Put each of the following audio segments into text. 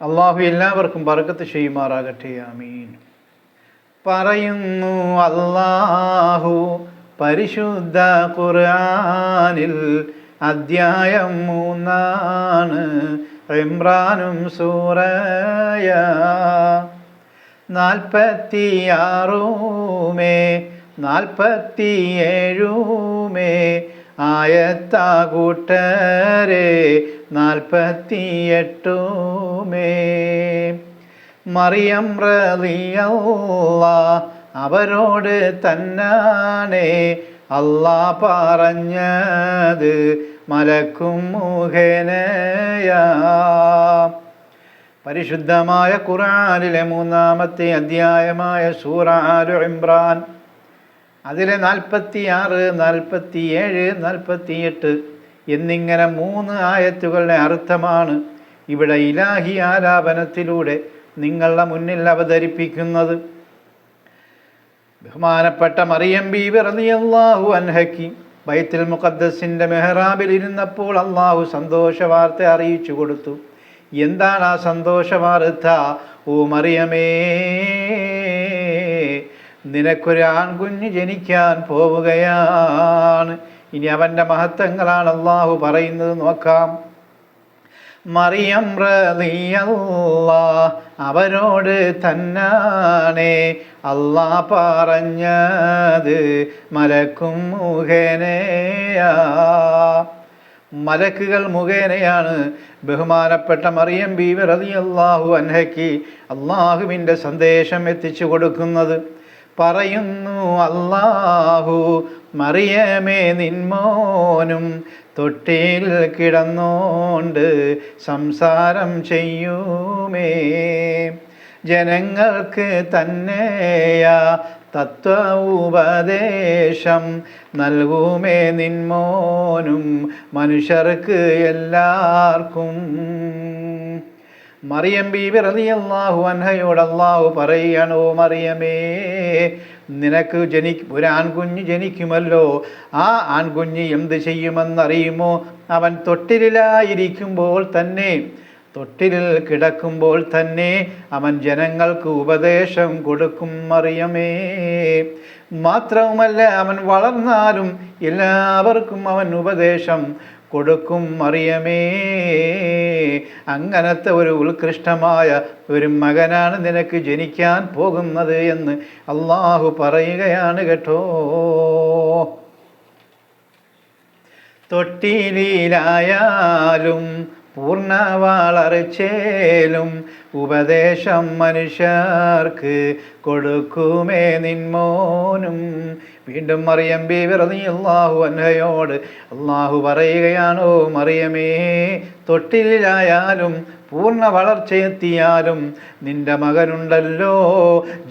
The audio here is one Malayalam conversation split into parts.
അള്ളാഹു എല്ലാവർക്കും ബർക്കത്ത് ചെയ്യുമാറാകട്ടെ. ആമീൻ. പറയുന്നു അല്ലാഹു പരിശുദ്ധ ഖുർആനിൽ, അദ്ധ്യായം 3 ഇമ്രാനും സൂറയ 46 47 ആയത്താ കൂട്ടരെ 48 മറിയം റളിയല്ലാഹ് അവരോട് തന്നാണേ അല്ലാ പറഞ്ഞത് മലക്കും മുഖേനയാ. പരിശുദ്ധമായ ഖുർആനിലെ 3-ാമത്തെ അധ്യായമായ സൂറ ആലു ഇമ്രാൻ, അതിലെ 46, 47, 48 എന്നിങ്ങനെ 3 ആയത്തുകളുടെ അർത്ഥമാണ് ഇവിടെ ഇലാഹി ആലാപനത്തിലൂടെ നിങ്ങളുടെ മുന്നിൽ അവതരിപ്പിക്കുന്നത്. ബഹുമാനപ്പെട്ട മറിയം ബീവി റളിയല്ലാഹു അൻഹയ്ക്ക് ബൈത്തുൽ മുഖദ്ദസിൻ്റെ മെഹ്റാബിൽ ഇരുന്നപ്പോൾ അള്ളാഹു സന്തോഷ വാർത്ത അറിയിച്ചു കൊടുത്തു. എന്താണ് ആ സന്തോഷ വാർത്ത? ഓ മറിയമേ, നിനക്കൊരു ആൺകുഞ്ഞ് ജനിക്കാൻ പോവുകയാണ്. ഇനി അവൻ്റെ മഹത്വങ്ങളാണ് അള്ളാഹു പറയുന്നത്. നോക്കാം. മറിയം റളിയല്ലാഹ് അവരോട് തന്നാണേ അല്ലാ പറഞ്ഞത് മലക്കും മുഖേനയാ. മലക്കുകൾ മുഖേനയാണ് ബഹുമാനപ്പെട്ട മറിയം ബീവി റളിയല്ലാഹു അൻഹയ്ക്ക് അള്ളാഹുവിൻ്റെ സന്ദേശം എത്തിച്ചു കൊടുക്കുന്നത്. പറയുന്നു അല്ലാഹു, മറിയമേ നിന്മോനും തൊട്ടിൽ കിടന്നോണ്ട് സംസാരം ചെയ്യുമേ, ജനങ്ങൾക്ക് തന്നെയാ തത്വ ഉപദേശം നൽകുമേ നിന്മോനും മനുഷ്യർക്ക് എല്ലാവർക്കും. മറിയം ബീവി റളിയല്ലാഹു അൻഹയോട് അല്ലാഹു പറയുകയാണ്, ഓ മറിയമേ, നിനക്ക് ഒരു ആൺകുഞ്ഞ് ജനിക്കുമല്ലോ. ആ ആൺകുഞ്ഞ് എന്ത് ചെയ്യുമെന്നറിയുമോ? അവൻ തൊട്ടിലിലായിരിക്കുമ്പോൾ തന്നെ, തൊട്ടിലിൽ കിടക്കുമ്പോൾ തന്നെ അവൻ ജനങ്ങൾക്ക് ഉപദേശം കൊടുക്കും മറിയമേ. മാത്രവുമല്ല, അവൻ വളർന്നാലും എല്ലാവർക്കും അവൻ ഉപദേശം കൊടുക്കും മറിയമേ. അങ്ങനത്തെ ഒരു ഉത്കൃഷ്ടമായ ഒരു മകനാണ് നിനക്ക് ജനിക്കാൻ പോകുന്നത് എന്ന് അള്ളാഹു പറയുകയാണ് കേട്ടോ. തൊട്ടിലായാലും പൂർണ്ണ വളർച്ചയിലും ഉപദേശം മനുഷ്യർക്ക് കൊടുക്കുമേ നിന്മോനും. വീണ്ടും മറിയം ബീവി റളിയല്ലാഹു അൻഹയോട് അള്ളാഹു പറയുകയാണോ മറിയമേ, തൊട്ടിലായാലും പൂർണ്ണ വളർച്ചയെത്തിയാലും നിന്റെ മകനുണ്ടല്ലോ,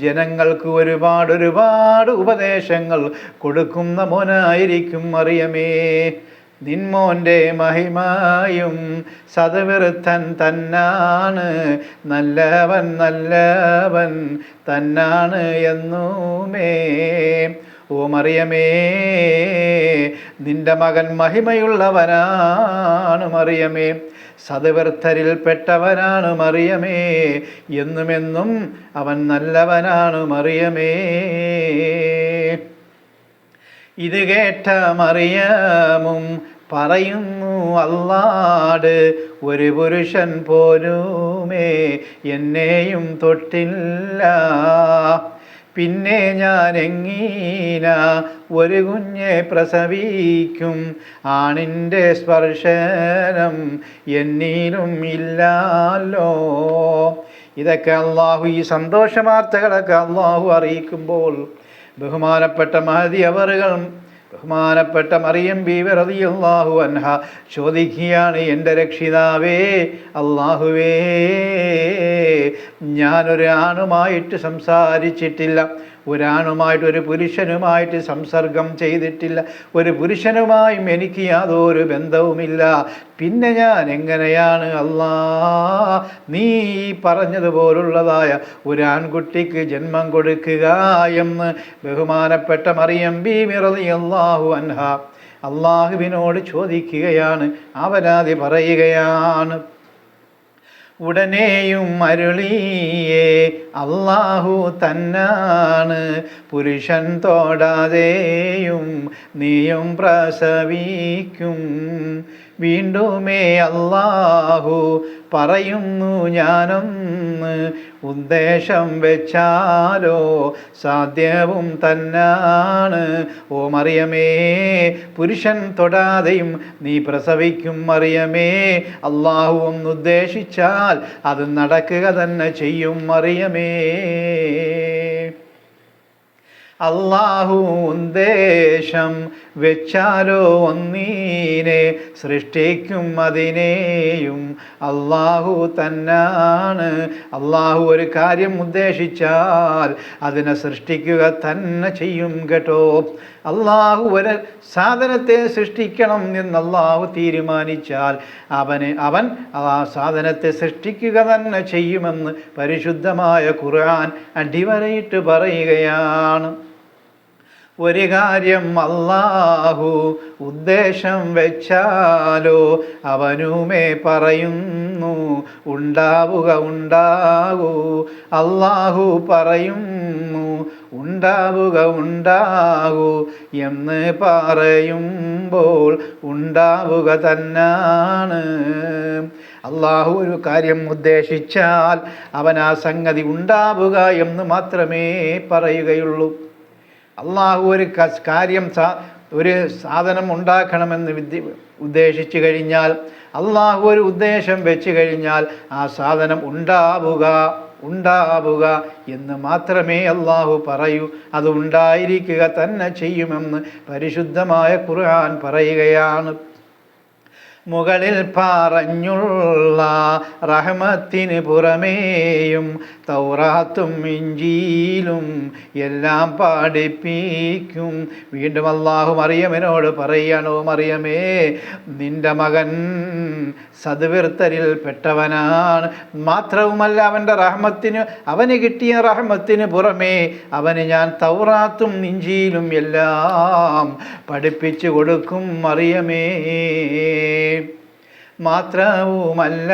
ജനങ്ങൾക്ക് ഒരുപാട് ഉപദേശങ്ങൾ കൊടുക്കുന്ന മോനായിരിക്കും മറിയമേ. നിന്മോൻ്റെ മഹിമയും സദവിറുത്തൻ തന്നാണ്, നല്ലവൻ തന്നാണ് എന്നുമേ. ഓ മറിയമേ, നിന്റെ മകൻ മഹിമയുള്ളവനാണ് മറിയമേ, സദവിർത്തരിൽപ്പെട്ടവനാണ് മറിയമേ, എന്നുമെന്നും അവൻ നല്ലവനാണ് മറിയമേ. ഇത് കേട്ട മറിയമും പറയുന്നു അല്ലാട്, ഒരു പുരുഷൻ പോലുമേ എന്നെയും തൊട്ടില്ല, പിന്നെ ഞാൻ എങ്ങീന ഒരു കുഞ്ഞെ പ്രസവിക്കും, ആണിൻ്റെ സ്പർശനം എന്നിലും ഇല്ലല്ലോ. ഇതൊക്കെ അള്ളാഹു, ഈ സന്തോഷ വാർത്തകളൊക്കെ അള്ളാഹു അറിയിക്കുമ്പോൾ ബഹുമാനപ്പെട്ട മഹദി അവറുകൾ, ബഹുമാനപ്പെട്ട മറിയം ബീവി റളിയല്ലാഹു അൻഹ ചോദിക്കുകയാണ്, എൻ്റെ രക്ഷിതാവേ അല്ലാഹുവേ, ഞാനൊരു ആണുമായിട്ട് സംസാരിച്ചിട്ടില്ല, ഒരാണുമായിട്ട്, ഒരു പുരുഷനുമായിട്ട് സംസർഗം ചെയ്തിട്ടില്ല, ഒരു പുരുഷനുമായും എനിക്ക് യാതൊരു ബന്ധവുമില്ല, പിന്നെ ഞാൻ എങ്ങനെയാണ് അല്ലാ നീ പറഞ്ഞതുപോലുള്ളതായ ഒരു ആൺകുട്ടിക്ക് ജന്മം കൊടുക്കുക എന്ന് ബഹുമാനപ്പെട്ട മറിയം ബീവി റളിയല്ലാഹു അൻഹ അള്ളാഹുവിനോട് ചോദിക്കുകയാണ്, അവരാതി പറയുകയാണ്. ഉടനെയും അരുളിയേ അല്ലാഹു തന്നാണ് പുരുഷൻ തൊടാതെയും നീയും പ്രസവിക്കും. വീണ്ടുമേ അല്ലാഹു പറയുന്നു ഞാനൊന്ന് ഉദ്ദേശം വെച്ചാലോ സാധ്യവും തന്നാണ്. ഓ മറിയമേ, പുരുഷൻ തൊടാതെയും നീ പ്രസവിക്കും മറിയമേ. അല്ലാഹു ഒന്നുദ്ദേശിച്ചാൽ അത് നടക്കുക തന്നെ ചെയ്യും മറിയമേ. അല്ലാഹു ഉദ്ദേശം വെച്ചാലോ ഒന്നീനെ സൃഷ്ടിക്കും അതിനെയും അല്ലാഹു തന്നാണ്. അല്ലാഹു ഒരു കാര്യം ഉദ്ദേശിച്ചാൽ അതിനെ സൃഷ്ടിക്കുക തന്നെ ചെയ്യും കേട്ടോ. അല്ലാഹു ഒരു സാധനത്തെ സൃഷ്ടിക്കണം എന്ന് അല്ലാഹു തീരുമാനിച്ചാൽ അവൻ ആ സാധനത്തെ സൃഷ്ടിക്കുക തന്നെ ചെയ്യുമെന്ന് പരിശുദ്ധമായ ഖുർആൻ അടിവരയിട്ട് പറയുകയാണ്. ഒരു കാര്യം അല്ലാഹു ഉദ്ദേശം വെച്ചാലോ അവനുമേ പറയുന്നു ഉണ്ടാവുക ഉണ്ടാകൂ. അല്ലാഹു പറയുന്നു ഉണ്ടാവുക ഉണ്ടാകൂ എന്ന് പറയുമ്പോൾ ഉണ്ടാവുക തന്നാണ്. അല്ലാഹു ഒരു കാര്യം ഉദ്ദേശിച്ചാൽ അവൻ ആ സംഗതി ഉണ്ടാവുക എന്ന് മാത്രമേ പറയുകയുള്ളൂ. അല്ലാഹു ഒരു കാര്യം ഒരു സാധനം ഉണ്ടാക്കണമെന്ന് ഉദ്ദേശിച്ചു കഴിഞ്ഞാൽ, അല്ലാഹു ഒരു ഉദ്ദേശം വെച്ച് കഴിഞ്ഞാൽ ആ സാധനം ഉണ്ടാവുക എന്ന് മാത്രമേ അല്ലാഹു പറയൂ. അത് ഉണ്ടായിരിക്കുക തന്നെ ചെയ്യുമെന്ന് പരിശുദ്ധമായ ഖുർആൻ പറയുകയാണ്. മുകളിൽ പറഞ്ഞുള്ള റഹ്മത്തിന് പുറമേയും തൗറാത്തും ഇഞ്ചീലും എല്ലാം പഠിപ്പിക്കും. വീണ്ടും അല്ലാഹു മറിയമിനോട് പറയണോ മറിയമേ, നിന്റെ മകൻ സദ്വൃത്തരിൽ പെട്ടവനാണ്. മാത്രവുമല്ല അവന് കിട്ടിയ റഹ്മത്തിന് പുറമേ അവന് ഞാൻ തൗറാത്തും ഇഞ്ചീലും എല്ലാം പഠിപ്പിച്ചു കൊടുക്കും മറിയമേ. മാത്രവുമല്ല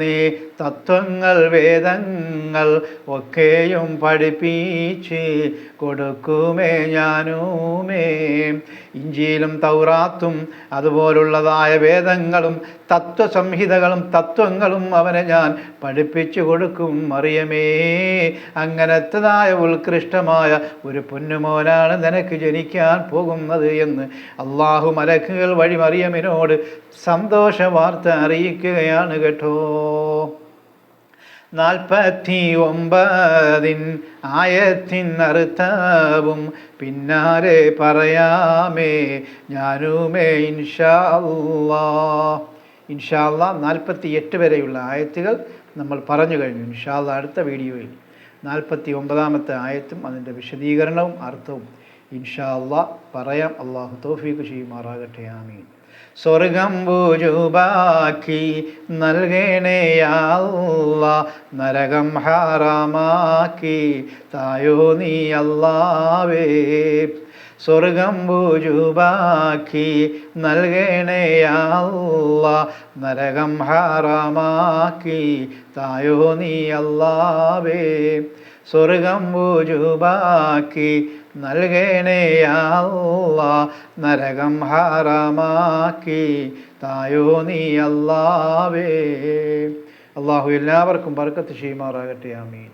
നീ തത്വങ്ങൾ വേദങ്ങൾ ഒക്കെയും പഠിപ്പിച്ച് കൊടുക്കുമേ ഞാനുമേ. ഇഞ്ചിയിലും തൗറാത്തും അതുപോലുള്ളതായ വേദങ്ങളും തത്വസംഹിതകളും തത്വങ്ങളും അവനെ ഞാൻ പഠിപ്പിച്ചു കൊടുക്കും മറിയമേ. അങ്ങനത്തതായ ഉത്കൃഷ്ടമായ ഒരു പൊന്നുമോനാണ് നിനക്ക് ജനിക്കാൻ പോകുന്നത് എന്ന് അല്ലാഹു മലക്കുകൾ വഴി മറിയമിനോട് സന്തോഷ വാർത്ത അറിയിക്കുകയാണ് കേട്ടോ. 49 ആയത്തിൻ അർത്ഥവും പിന്നാലെ പറയാമേ ഞാനുമേ ഇൻഷാ അല്ലാഹ്. 48 വരെയുള്ള ആയത്തുകൾ നമ്മൾ പറഞ്ഞു കഴിഞ്ഞു. ഇൻഷാ അല്ലാഹ് അടുത്ത വീഡിയോയിൽ 49ാമത്തെ ആയത്തും അതിൻ്റെ വിശദീകരണവും അർത്ഥവും ഇൻഷാ അല്ലാഹ് പറയാം. അല്ലാഹു തൗഫീഖ് ചെയ്യുമാറാകട്ടെ. ആമീൻ. സ്വർഗം ബുജുബാക്കി നൽകണേ യാ അല്ലാഹ്, നരകം ഹറാമാക്കി തായോ നീ അല്ലാഹുവേ. സ്വർഗം ബുജുബാക്കി നൽകണേ യാ അല്ലാഹ്, നരകം ഹറാമാക്കി തായോ നീ അല്ലാഹുവേ. സ്വർഗം ബുജുബാക്കി നൽകണേ യാ അല്ലാഹ്, നരകം ഹറാമാക്കി തായോ നീ അല്ലാഹുവേ. അല്ലാഹു എല്ലാവർക്കും ബർക്കത്ത് ചെയ്യുമാറാകട്ടെ. ആമീൻ.